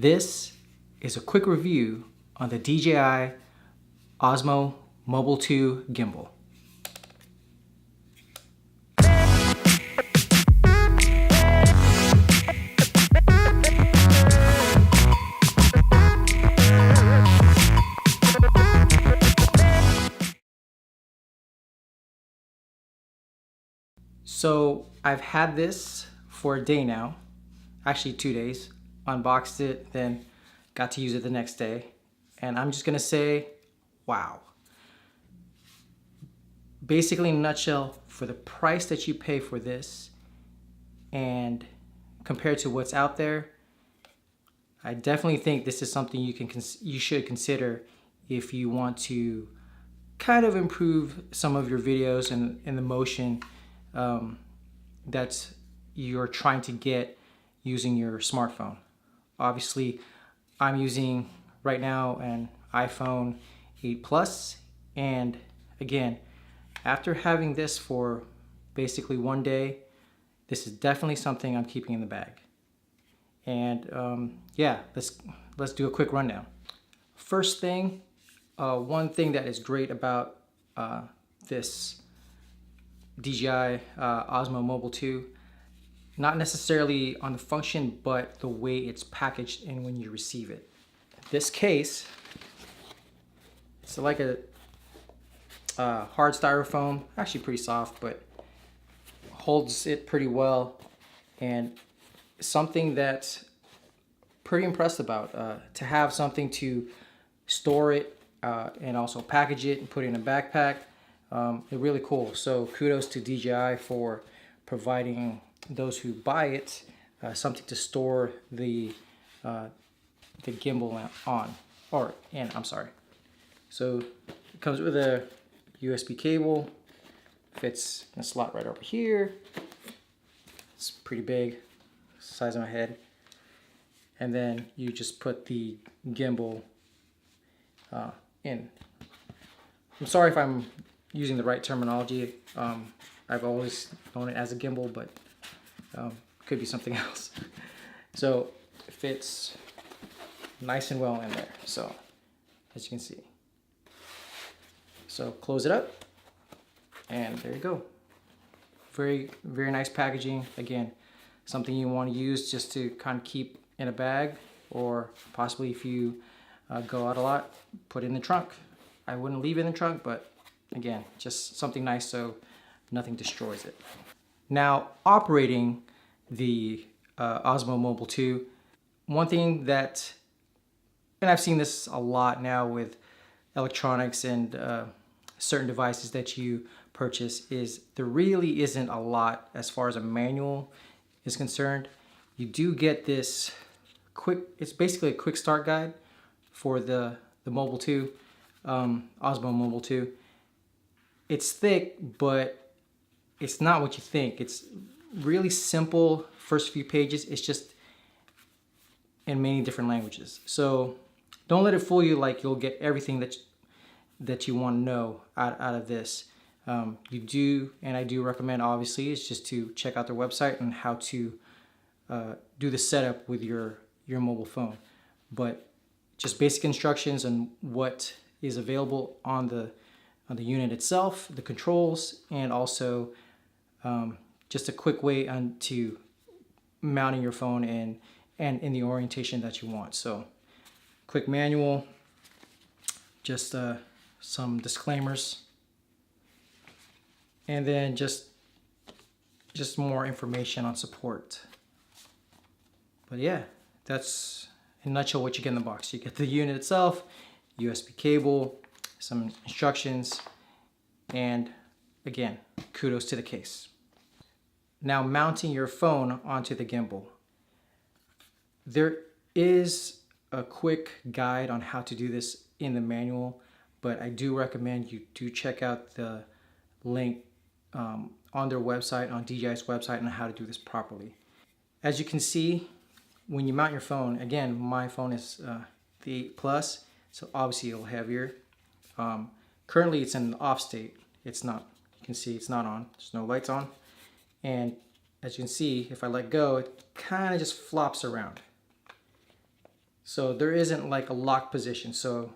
This is a quick review on the DJI Osmo Mobile 2 gimbal. So I've had this for a day now, actually 2 days. Unboxed it, then got to use it the next day, and I'm just gonna say, wow. Basically, in a nutshell, for the price that you pay for this and compared to what's out there, I definitely think this is something you should consider if you want to kind of improve some of your videos and the motion that you're trying to get using your smartphone. Obviously, I'm using right now an iPhone 8 Plus, and again, after having this for basically 1 day, this is definitely something I'm keeping in the bag. And yeah, let's do a quick rundown. First thing, one thing that is great about this DJI Osmo Mobile 2, not necessarily on the function, but the way it's packaged and when you receive it. This case, it's like a hard styrofoam, actually pretty soft, but holds it pretty well, and something that's pretty impressed about, to have something to store it and also package it and put it in a backpack. It's really cool. So kudos to DJI for providing those who buy it something to store the gimbal on, I'm sorry. So it comes with a USB cable, fits in a slot right over here. It's pretty big, size of my head. And then you just put the gimbal in. I'm sorry if I'm using the right terminology. I've always known it as a gimbal, but could be something else. So it fits nice and well in there, so as you can see. So close it up, and there you go. Very nice packaging. Again, something you want to use just to kind of keep in a bag, or possibly if you go out a lot, put it in the trunk. I wouldn't leave it in the trunk, but again, just something nice so nothing destroys it. Now, operating the Osmo Mobile 2, one thing that, and I've seen this a lot now with electronics and certain devices that you purchase, is there really isn't a lot as far as a manual is concerned. You do get this quick, it's basically a quick start guide for the Mobile 2, Osmo Mobile 2. It's thick, but it's not what you think. It's really simple. First few pages, it's just in many different languages. So don't let it fool you like you'll get everything that you want to know out of this. You do, and I do recommend, obviously, is just to check out their website and how to do the setup with your mobile phone. But just basic instructions on what is available on the unit itself, the controls, and also just a quick way to mounting your phone and in the orientation that you want. So quick manual, just some disclaimers, and then just more information on support. But yeah, that's in a nutshell what you get in the box. You get the unit itself, USB cable, some instructions, and again, kudos to the case. Now, mounting your phone onto the gimbal. There is a quick guide on how to do this in the manual, but I do recommend you do check out the link on their website, on DJI's website, on how to do this properly. As you can see, when you mount your phone, again, my phone is the 8 Plus, so obviously a little heavier. Currently it's in the off state. It's not, you can see it's not on, there's no lights on. And as you can see, if I let go, it kind of just flops around. So there isn't like a lock position. So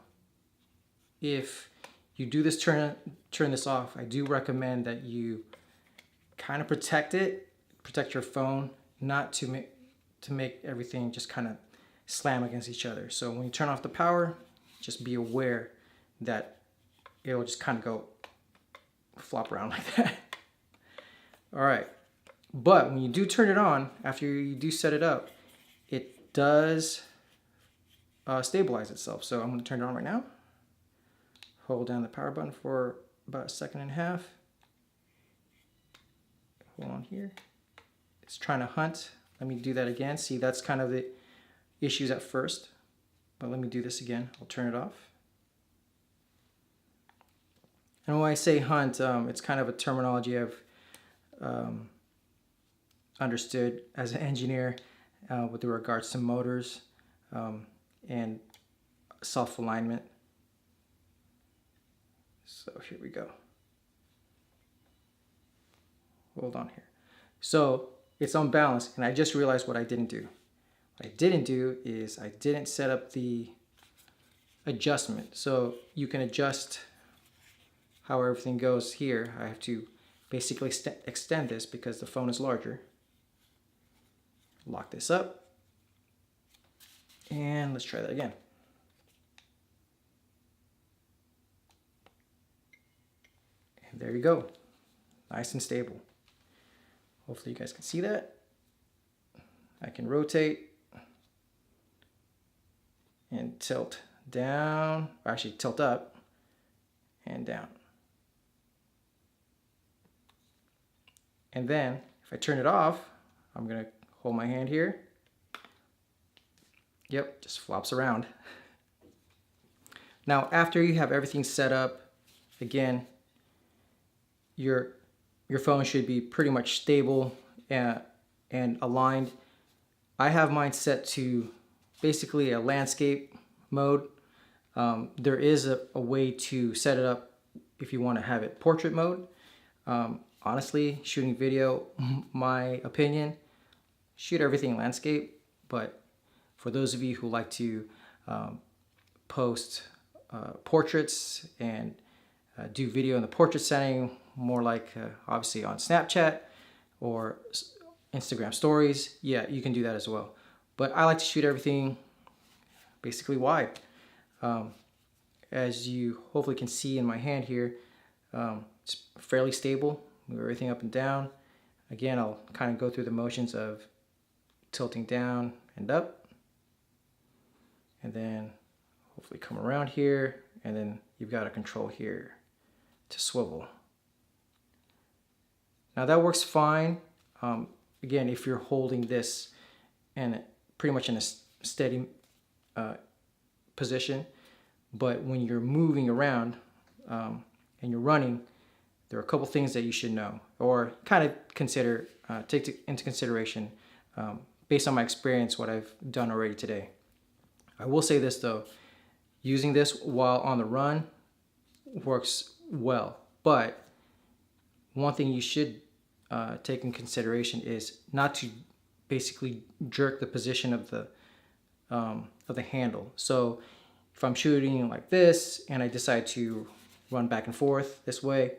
if you do this, turn this off, I do recommend that you kind of protect your phone, not to make everything just kind of slam against each other. So when you turn off the power, just be aware that it'll just kind of go flop around like that. All right, but when you do turn it on, after you do set it up, it does stabilize itself. So I'm going to turn it on right now. Hold down the power button for about 1.5 seconds. Hold on here. It's trying to hunt. Let me do that again. See, that's kind of the issues at first, but let me do this again. I'll turn it off. And when I say hunt, it's kind of a terminology I've understood as an engineer with regards to motors and self-alignment. So here we go. Hold on here. So it's unbalanced, and I just realized what I didn't do. What I didn't do is I didn't set up the adjustment. So you can adjust how everything goes here. I have to basically extend this because the phone is larger. Lock this up. And let's try that again. And there you go. Nice and stable. Hopefully you guys can see that. I can rotate and tilt down, or actually tilt up and down. And then if I turn it off, I'm gonna hold my hand here. Yep, just flops around. Now after you have everything set up, again, your phone should be pretty much stable and aligned. I have mine set to basically a landscape mode. There is a way to set it up if you want to have it portrait mode. Honestly, shooting video, my opinion, shoot everything landscape. But for those of you who like to post portraits and do video in the portrait setting, more like obviously on Snapchat or Instagram stories, yeah, you can do that as well. But I like to shoot everything basically wide. As you hopefully can see in my hand here, it's fairly stable. Move everything up and down. Again, I'll kind of go through the motions of tilting down and up, and then hopefully come around here, and then you've got a control here to swivel. Now that works fine. Again, if you're holding this and pretty much in a steady position, but when you're moving around and you're running, there are a couple things that you should know or kind of consider, take into consideration based on my experience, what I've done already today. I will say this though, using this while on the run works well, but one thing you should take in consideration is not to basically jerk the position of the handle. So if I'm shooting like this and I decide to run back and forth this way,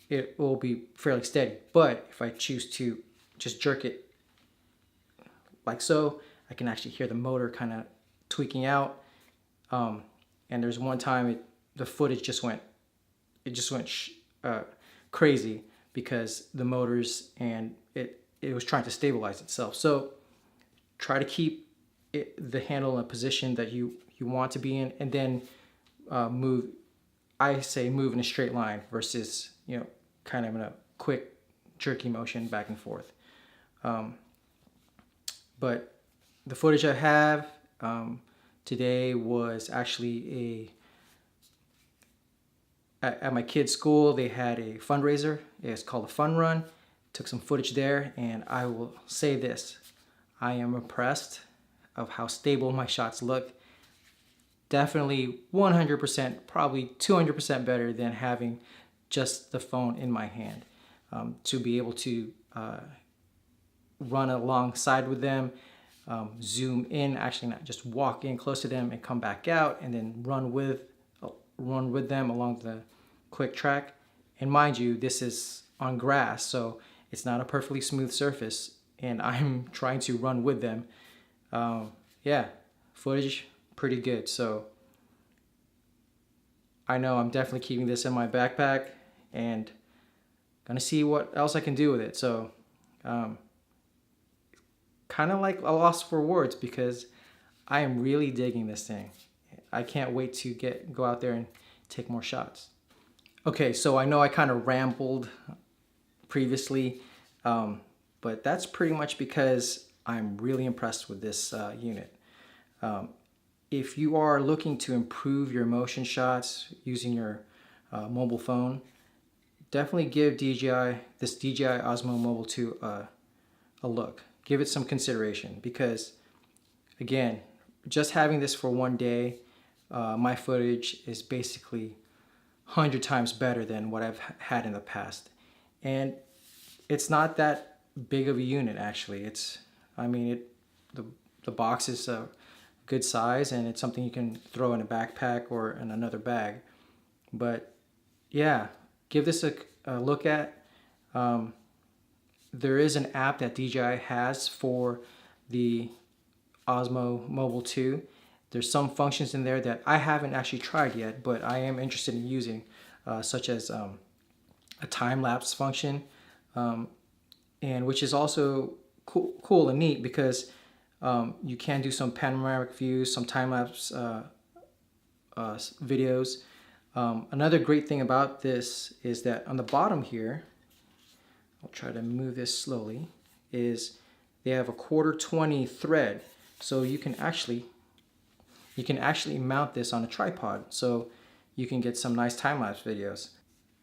it will be fairly steady. But if I choose to just jerk it like so, I can actually hear the motor kind of tweaking out. And there's one time the footage just went crazy because the motors and it was trying to stabilize itself. So try to keep the handle in a position that you want to be in, and then move. I say move in a straight line versus kind of in a quick jerky motion back and forth. But the footage I have today was actually at my kids' school. They had a fundraiser. It's called a Fun Run. Took some footage there, and I will say this: I am impressed of how stable my shots look. Definitely 100%, probably 200% better than having just the phone in my hand. To be able to run alongside with them, zoom in, actually not just walk in close to them and come back out and then run with them along the quick track. And mind you, this is on grass, so it's not a perfectly smooth surface, and I'm trying to run with them. Yeah, footage pretty good. So I know I'm definitely keeping this in my backpack and gonna see what else I can do with it. So kind of like a loss for words, because I am really digging this thing. I can't wait to go out there and take more shots. Okay, so I know I kind of rambled previously, but that's pretty much because I'm really impressed with this unit. If you are looking to improve your motion shots using your mobile phone, definitely give this DJI Osmo Mobile 2 a look. Give it some consideration, because again, just having this for one day, my footage is basically 100 times better than what I've had in the past. And it's not that big of a unit, actually. The box is a good size, and it's something you can throw in a backpack or in another bag. But yeah, give this a look at. There is an app that DJI has for the Osmo Mobile 2. There's some functions in there that I haven't actually tried yet, but I am interested in using, such as a time-lapse function, and which is also cool and neat, because you can do some panoramic views, some time-lapse videos. Another great thing about this is that on the bottom here, I'll try to move this slowly, is they have a 1/4-20 thread, so you can actually mount this on a tripod, so you can get some nice time-lapse videos.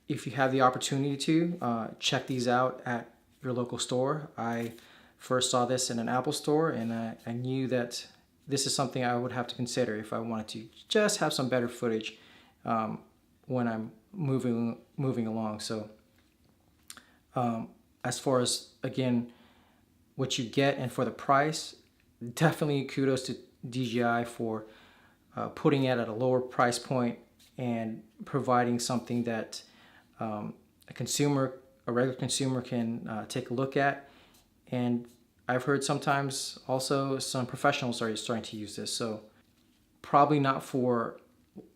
If you have the opportunity to, check these out at your local store. I first saw this in an Apple store, and I knew that this is something I would have to consider if I wanted to just have some better footage when I'm moving along. So as far as, again, what you get and for the price, definitely kudos to DJI for putting it at a lower price point and providing something that a regular consumer can take a look at. And I've heard sometimes also some professionals are starting to use this, so probably not for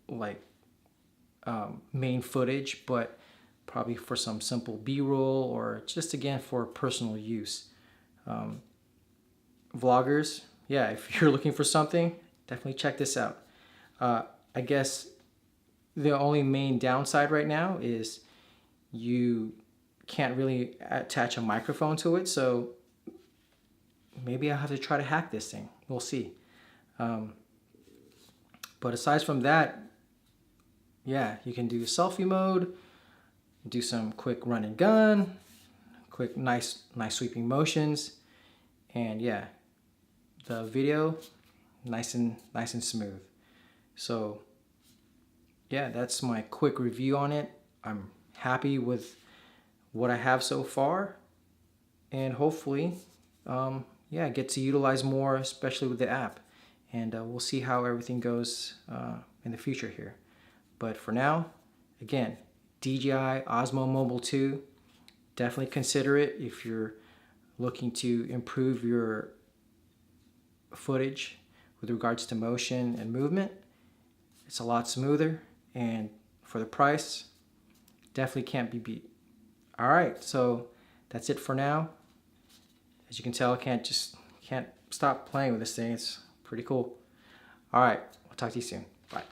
like main footage, but probably for some simple B-roll, or just again for personal use. Vloggers, yeah, if you're looking for something, definitely check this out. I guess the only main downside right now is you can't really attach a microphone to it, so maybe I'll have to try to hack this thing. We'll see. But aside from that, yeah, you can do selfie mode, do some quick run and gun, quick nice sweeping motions, and yeah, the video nice and smooth. So yeah, that's my quick review on it. I'm happy with what I have so far, and hopefully yeah, get to utilize more, especially with the app. And we'll see how everything goes in the future here. But for now, again, DJI Osmo Mobile 2, definitely consider it if you're looking to improve your footage with regards to motion and movement. It's a lot smoother, and for the price, definitely can't be beat. All right, so that's it for now. As you can tell, I can't stop playing with this thing. It's pretty cool. All right, I'll talk to you soon. Bye.